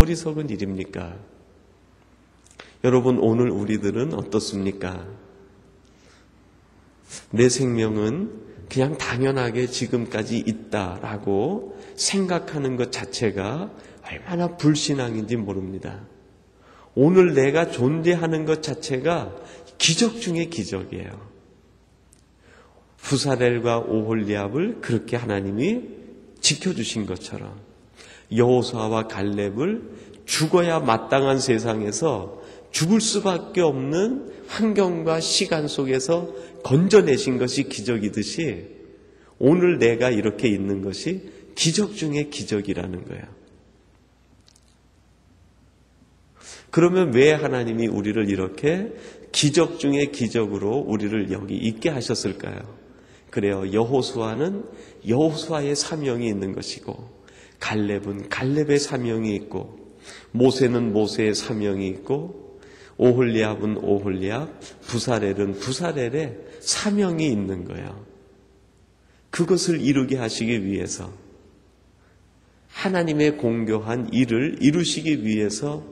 어리석은 일입니까? 여러분, 오늘 우리들은 어떻습니까? 내 생명은 그냥 당연하게 지금까지 있다라고 생각하는 것 자체가 얼마나 불신앙인지 모릅니다. 오늘 내가 존재하는 것 자체가 기적 중의 기적이에요. 부사렐과 오홀리압을 그렇게 하나님이 지켜주신 것처럼 여호수아와 갈렙을 죽어야 마땅한 세상에서 죽을 수밖에 없는 환경과 시간 속에서 건져내신 것이 기적이듯이 오늘 내가 이렇게 있는 것이 기적 중의 기적이라는 거예요. 그러면 왜 하나님이 우리를 이렇게 기적 중의 기적으로 우리를 여기 있게 하셨을까요? 그래요. 여호수아는 여호수아의 사명이 있는 것이고, 갈렙은 갈렙의 사명이 있고, 모세는 모세의 사명이 있고, 오홀리압은 오홀리압, 부사렐은 부사렐의 사명이 있는 거예요. 그것을 이루게 하시기 위해서, 하나님의 공교한 일을 이루시기 위해서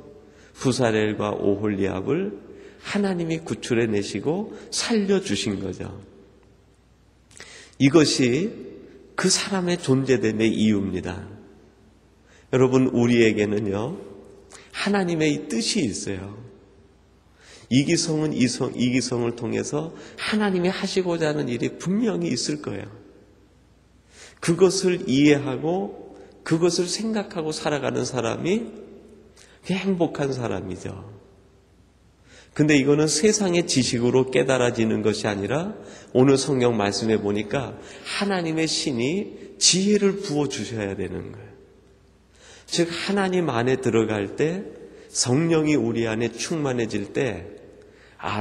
부사렐과 오홀리압을 하나님이 구출해 내시고 살려주신 거죠. 이것이 그 사람의 존재됨의 이유입니다. 여러분, 우리에게는요, 하나님의 뜻이 있어요. 이기성은 이기성을 통해서 하나님이 하시고자 하는 일이 분명히 있을 거예요. 그것을 이해하고 그것을 생각하고 살아가는 사람이 행복한 사람이죠. 근데 이거는 세상의 지식으로 깨달아지는 것이 아니라 오늘 성경 말씀에 보니까 하나님의 신이 지혜를 부어주셔야 되는 거예요. 즉, 하나님 안에 들어갈 때, 성령이 우리 안에 충만해질 때,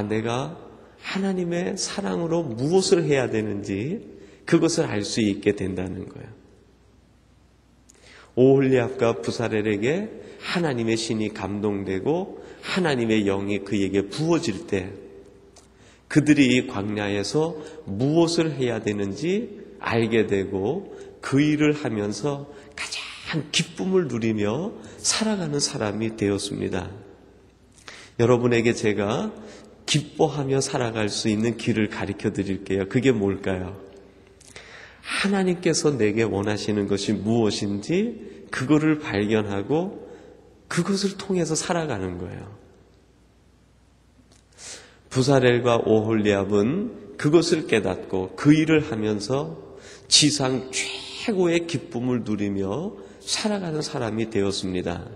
내가 하나님의 사랑으로 무엇을 해야 되는지 그것을 알 수 있게 된다는 거예요. 오홀리압과 부사렐에게 하나님의 신이 감동되고 하나님의 영이 그에게 부어질 때 그들이 광야에서 무엇을 해야 되는지 알게 되고 그 일을 하면서 가장 기쁨을 누리며 살아가는 사람이 되었습니다. 여러분에게 제가 기뻐하며 살아갈 수 있는 길을 가르쳐 드릴게요. 그게 뭘까요? 하나님께서 내게 원하시는 것이 무엇인지 그거를 발견하고 그것을 통해서 살아가는 거예요. 부사렐과 오홀리압은 그것을 깨닫고 그 일을 하면서 지상 최고의 기쁨을 누리며 살아가는 사람이 되었습니다.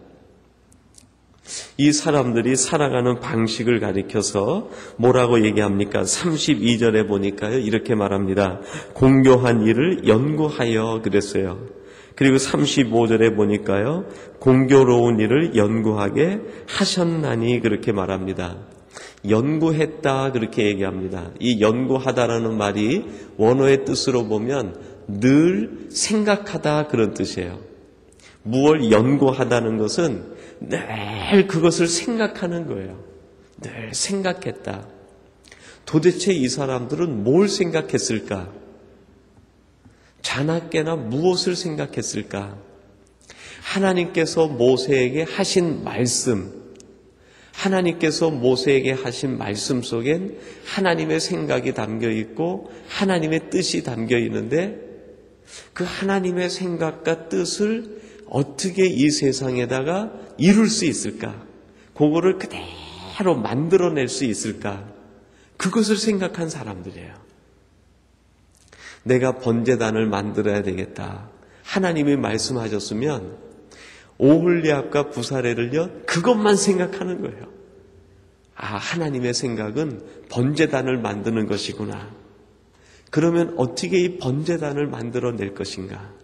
이 사람들이 살아가는 방식을 가리켜서 뭐라고 얘기합니까? 32절에 보니까요, 이렇게 말합니다. 공교한 일을 연구하여 그랬어요. 그리고 35절에 보니까요, 공교로운 일을 연구하게 하셨나니 그렇게 말합니다. 연구했다 그렇게 얘기합니다. 이 연구하다라는 말이 원어의 뜻으로 보면 늘 생각하다 그런 뜻이에요. 무엇을 연구하다는 것은 늘 그것을 생각하는 거예요. 늘 생각했다. 도대체 이 사람들은 뭘 생각했을까? 자나깨나 무엇을 생각했을까? 하나님께서 모세에게 하신 말씀, 하나님께서 모세에게 하신 말씀 속엔 하나님의 생각이 담겨 있고 하나님의 뜻이 담겨 있는데 그 하나님의 생각과 뜻을 어떻게 이 세상에다가 이룰 수 있을까? 그거를 그대로 만들어낼 수 있을까? 그것을 생각한 사람들이에요. 내가 번제단을 만들어야 되겠다. 하나님이 말씀하셨으면 오홀리압과 부사렐을요, 그것만 생각하는 거예요. 하나님의 생각은 번제단을 만드는 것이구나. 그러면 어떻게 이 번제단을 만들어낼 것인가?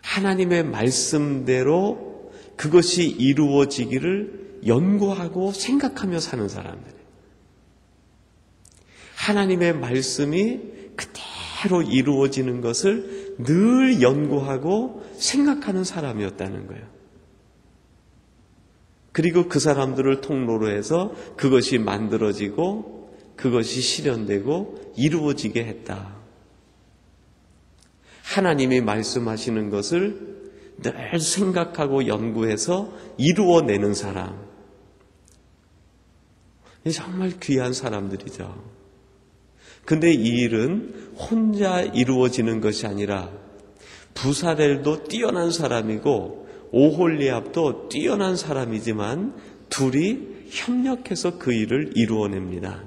하나님의 말씀대로 그것이 이루어지기를 연구하고 생각하며 사는 사람들. 하나님의 말씀이 그대로 이루어지는 것을 늘 연구하고 생각하는 사람이었다는 거예요. 그리고 그 사람들을 통로로 해서 그것이 만들어지고 그것이 실현되고 이루어지게 했다. 하나님이 말씀하시는 것을 늘 생각하고 연구해서 이루어내는 사람. 정말 귀한 사람들이죠. 근데 이 일은 혼자 이루어지는 것이 아니라 부사렐도 뛰어난 사람이고 오홀리압도 뛰어난 사람이지만 둘이 협력해서 그 일을 이루어냅니다.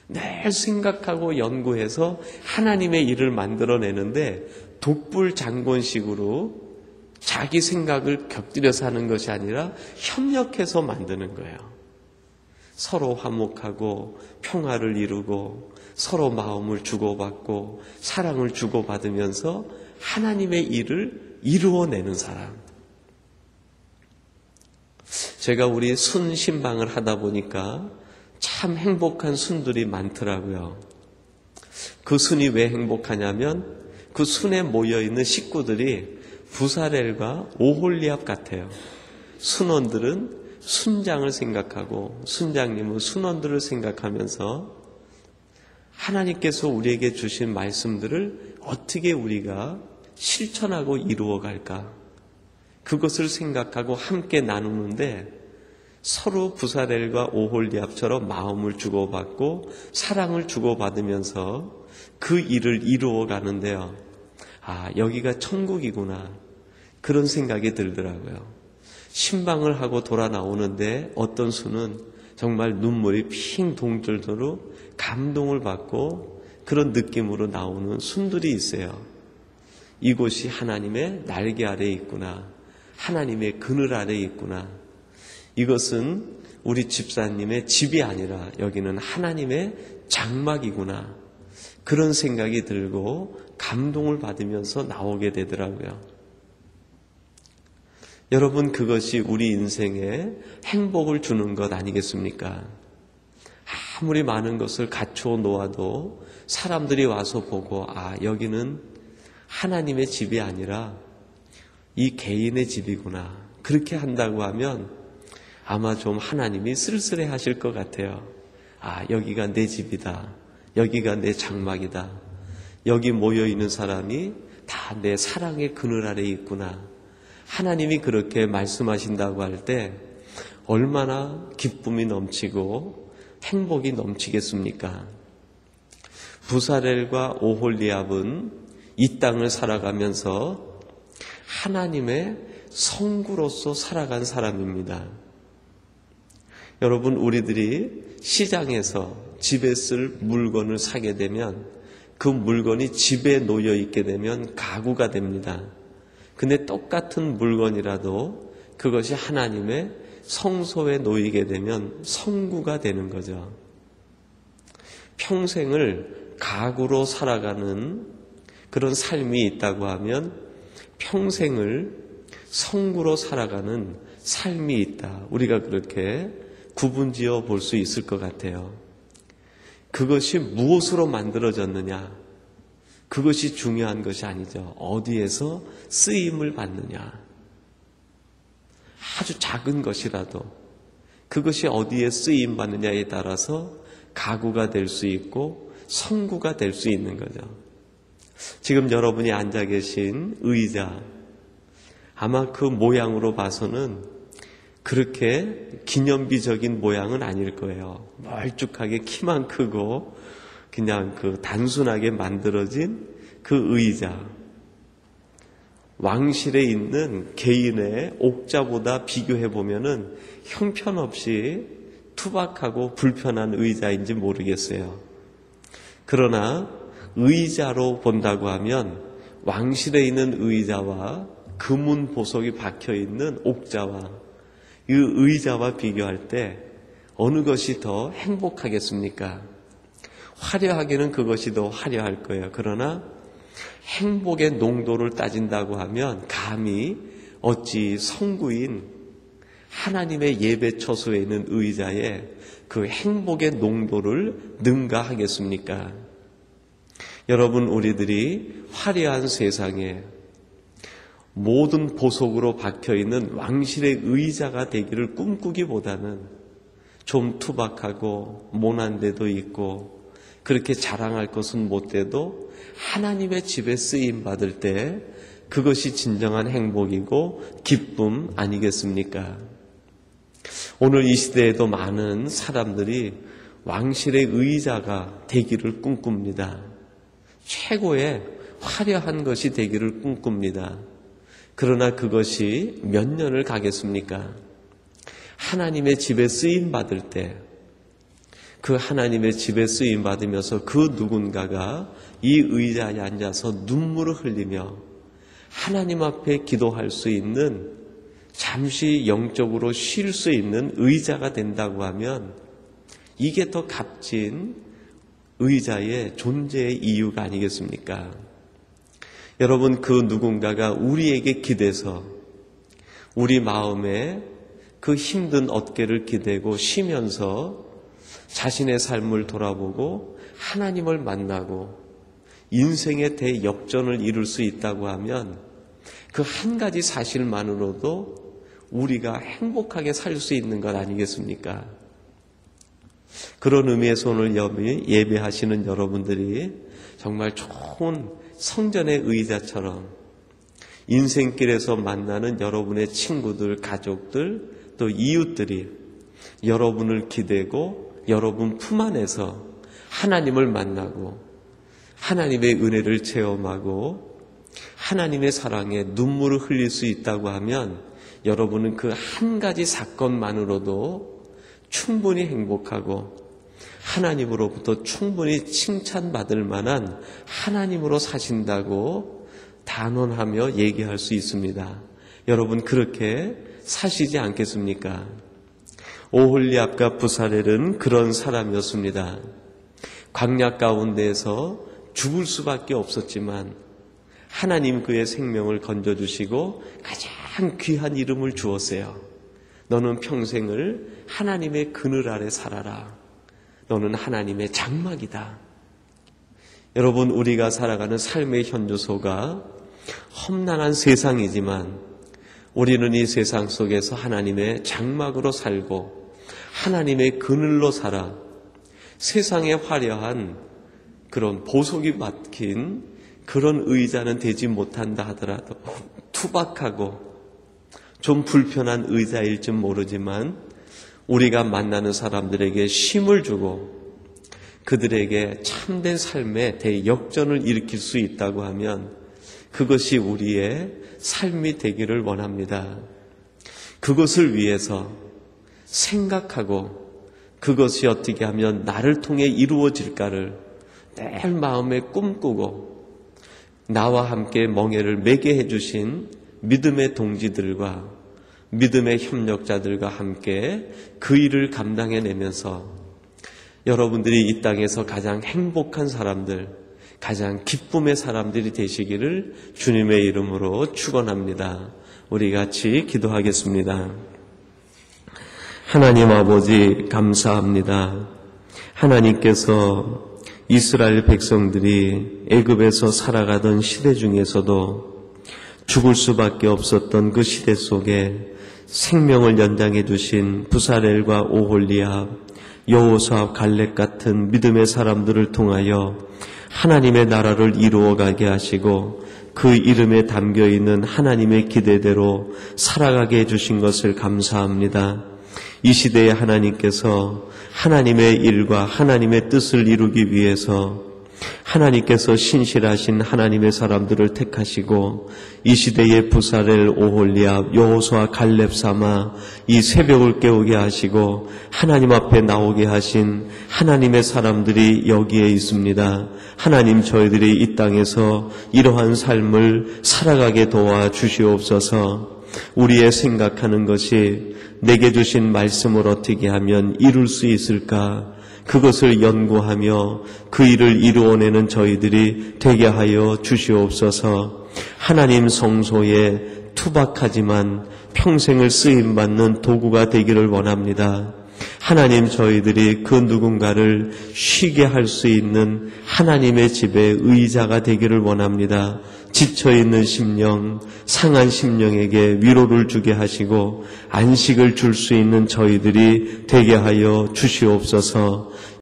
늘 생각하고 연구해서 하나님의 일을 만들어내는데 독불장군식으로 자기 생각을 곁들여서 하는 것이 아니라 협력해서 만드는 거예요. 서로 화목하고 평화를 이루고 서로 마음을 주고받고 사랑을 주고받으면서 하나님의 일을 이루어내는 사람. 제가 우리 순 신방을 하다 보니까 참 행복한 순들이 많더라고요. 그 순이 왜 행복하냐면 그 순에 모여있는 식구들이 부사렐과 오홀리압 같아요. 순원들은 순장을 생각하고 순장님은 순원들을 생각하면서 하나님께서 우리에게 주신 말씀들을 어떻게 우리가 실천하고 이루어갈까? 그것을 생각하고 함께 나누는데 서로 부사렐과 오홀리압처럼 마음을 주고받고 사랑을 주고받으면서 그 일을 이루어가는데요. 아, 여기가 천국이구나. 그런 생각이 들더라고요. 신방을 하고 돌아 나오는데 어떤 수는 정말 눈물이 핑 동절도록 감동을 받고 그런 느낌으로 나오는 순들이 있어요. 이곳이 하나님의 날개 아래에 있구나. 하나님의 그늘 아래에 있구나. 이것은 우리 집사님의 집이 아니라 여기는 하나님의 장막이구나. 그런 생각이 들고 감동을 받으면서 나오게 되더라고요. 여러분, 그것이 우리 인생에 행복을 주는 것 아니겠습니까? 아무리 많은 것을 갖추어 놓아도 사람들이 와서 보고 아, 여기는 하나님의 집이 아니라 이 개인의 집이구나. 그렇게 한다고 하면 아마 좀 하나님이 쓸쓸해 하실 것 같아요. 아, 여기가 내 집이다. 여기가 내 장막이다. 여기 모여있는 사람이 다 내 사랑의 그늘 아래에 있구나. 하나님이 그렇게 말씀하신다고 할 때 얼마나 기쁨이 넘치고 행복이 넘치겠습니까? 부사렐과 오홀리압은 이 땅을 살아가면서 하나님의 성구로서 살아간 사람입니다. 여러분, 우리들이 시장에서 집에 쓸 물건을 사게 되면 그 물건이 집에 놓여 있게 되면 가구가 됩니다. 근데 똑같은 물건이라도 그것이 하나님의 성소에 놓이게 되면 성구가 되는 거죠. 평생을 가구로 살아가는 그런 삶이 있다고 하면 평생을 성구로 살아가는 삶이 있다. 우리가 그렇게 구분지어 볼 수 있을 것 같아요. 그것이 무엇으로 만들어졌느냐? 그것이 중요한 것이 아니죠. 어디에서 쓰임을 받느냐. 아주 작은 것이라도 그것이 어디에 쓰임 받느냐에 따라서 가구가 될 수 있고 성구가 될 수 있는 거죠. 지금 여러분이 앉아 계신 의자, 아마 그 모양으로 봐서는 그렇게 기념비적인 모양은 아닐 거예요. 멀쭉하게 키만 크고 그냥 그 단순하게 만들어진 그 의자. 왕실에 있는 개인의 옥자보다 비교해 보면은 형편없이 투박하고 불편한 의자인지 모르겠어요. 그러나 의자로 본다고 하면 왕실에 있는 의자와 금은 보석이 박혀 있는 옥자와 이 의자와 비교할 때 어느 것이 더 행복하겠습니까? 화려하게는 그것이 더 화려할 거예요. 그러나 행복의 농도를 따진다고 하면 감히 어찌 성구인 하나님의 예배 처소에 있는 의자에 그 행복의 농도를 능가하겠습니까? 여러분, 우리들이 화려한 세상에 모든 보석으로 박혀있는 왕실의 의자가 되기를 꿈꾸기보다는 좀 투박하고 모난 데도 있고 그렇게 자랑할 것은 못 돼도 하나님의 집에 쓰임 받을 때 그것이 진정한 행복이고 기쁨 아니겠습니까? 오늘 이 시대에도 많은 사람들이 왕실의 의자가 되기를 꿈꿉니다. 최고의 화려한 것이 되기를 꿈꿉니다. 그러나 그것이 몇 년을 가겠습니까? 하나님의 집에 쓰임받을 때, 그 하나님의 집에 쓰임받으면서 그 누군가가 이 의자에 앉아서 눈물을 흘리며 하나님 앞에 기도할 수 있는, 잠시 영적으로 쉴 수 있는 의자가 된다고 하면 이게 더 값진 의자의 존재의 이유가 아니겠습니까? 여러분, 그 누군가가 우리에게 기대서 우리 마음에 그 힘든 어깨를 기대고 쉬면서 자신의 삶을 돌아보고 하나님을 만나고 인생의 대역전을 이룰 수 있다고 하면 그 한 가지 사실만으로도 우리가 행복하게 살 수 있는 것 아니겠습니까? 그런 의미에서 오늘 예배하시는 여러분들이 정말 좋은 성전의 의자처럼 인생길에서 만나는 여러분의 친구들, 가족들, 또 이웃들이 여러분을 기대고 여러분 품 안에서 하나님을 만나고 하나님의 은혜를 체험하고 하나님의 사랑에 눈물을 흘릴 수 있다고 하면 여러분은 그 한 가지 사건만으로도 충분히 행복하고 하나님으로부터 충분히 칭찬받을 만한 하나님으로 사신다고 단언하며 얘기할 수 있습니다. 여러분 그렇게 사시지 않겠습니까? 오홀리압과 부사렐은 그런 사람이었습니다. 광야 가운데에서 죽을 수밖에 없었지만 하나님 그의 생명을 건져주시고 가장 귀한 이름을 주었어요. 너는 평생을 하나님의 그늘 아래 살아라. 너는 하나님의 장막이다. 여러분, 우리가 살아가는 삶의 현주소가 험난한 세상이지만 우리는 이 세상 속에서 하나님의 장막으로 살고 하나님의 그늘로 살아 세상에 화려한 그런 보석이 박힌 그런 의자는 되지 못한다 하더라도 투박하고 좀 불편한 의자일지 모르지만 우리가 만나는 사람들에게 쉼을 주고 그들에게 참된 삶의 대역전을 일으킬 수 있다고 하면 그것이 우리의 삶이 되기를 원합니다. 그것을 위해서 생각하고 그것이 어떻게 하면 나를 통해 이루어질까를 늘 마음에 꿈꾸고 나와 함께 멍에를 매게 해주신 믿음의 동지들과 믿음의 협력자들과 함께 그 일을 감당해내면서 여러분들이 이 땅에서 가장 행복한 사람들, 가장 기쁨의 사람들이 되시기를 주님의 이름으로 축원합니다. 우리 같이 기도하겠습니다. 하나님 아버지 감사합니다. 하나님께서 이스라엘 백성들이 애굽에서 살아가던 시대 중에서도 죽을 수밖에 없었던 그 시대 속에 생명을 연장해 주신 부사렐과 오홀리압, 여호수아, 갈렙 같은 믿음의 사람들을 통하여 하나님의 나라를 이루어가게 하시고 그 이름에 담겨있는 하나님의 기대대로 살아가게 해주신 것을 감사합니다. 이 시대에 하나님께서 하나님의 일과 하나님의 뜻을 이루기 위해서 하나님께서 신실하신 하나님의 사람들을 택하시고 이 시대의 부사렐, 오홀리압, 여호수아, 갈렙 삼아 이 새벽을 깨우게 하시고 하나님 앞에 나오게 하신 하나님의 사람들이 여기에 있습니다. 하나님, 저희들이 이 땅에서 이러한 삶을 살아가게 도와주시옵소서. 우리의 생각하는 것이 내게 주신 말씀을 어떻게 하면 이룰 수 있을까? 그것을 연구하며 그 일을 이루어내는 저희들이 되게 하여 주시옵소서. 하나님 성소에 투박하지만 평생을 쓰임받는 도구가 되기를 원합니다. 하나님, 저희들이 그 누군가를 쉬게 할 수 있는 하나님의 집에 의자가 되기를 원합니다. 지쳐있는 심령, 상한 심령에게 위로를 주게 하시고 안식을 줄 수 있는 저희들이 되게 하여 주시옵소서.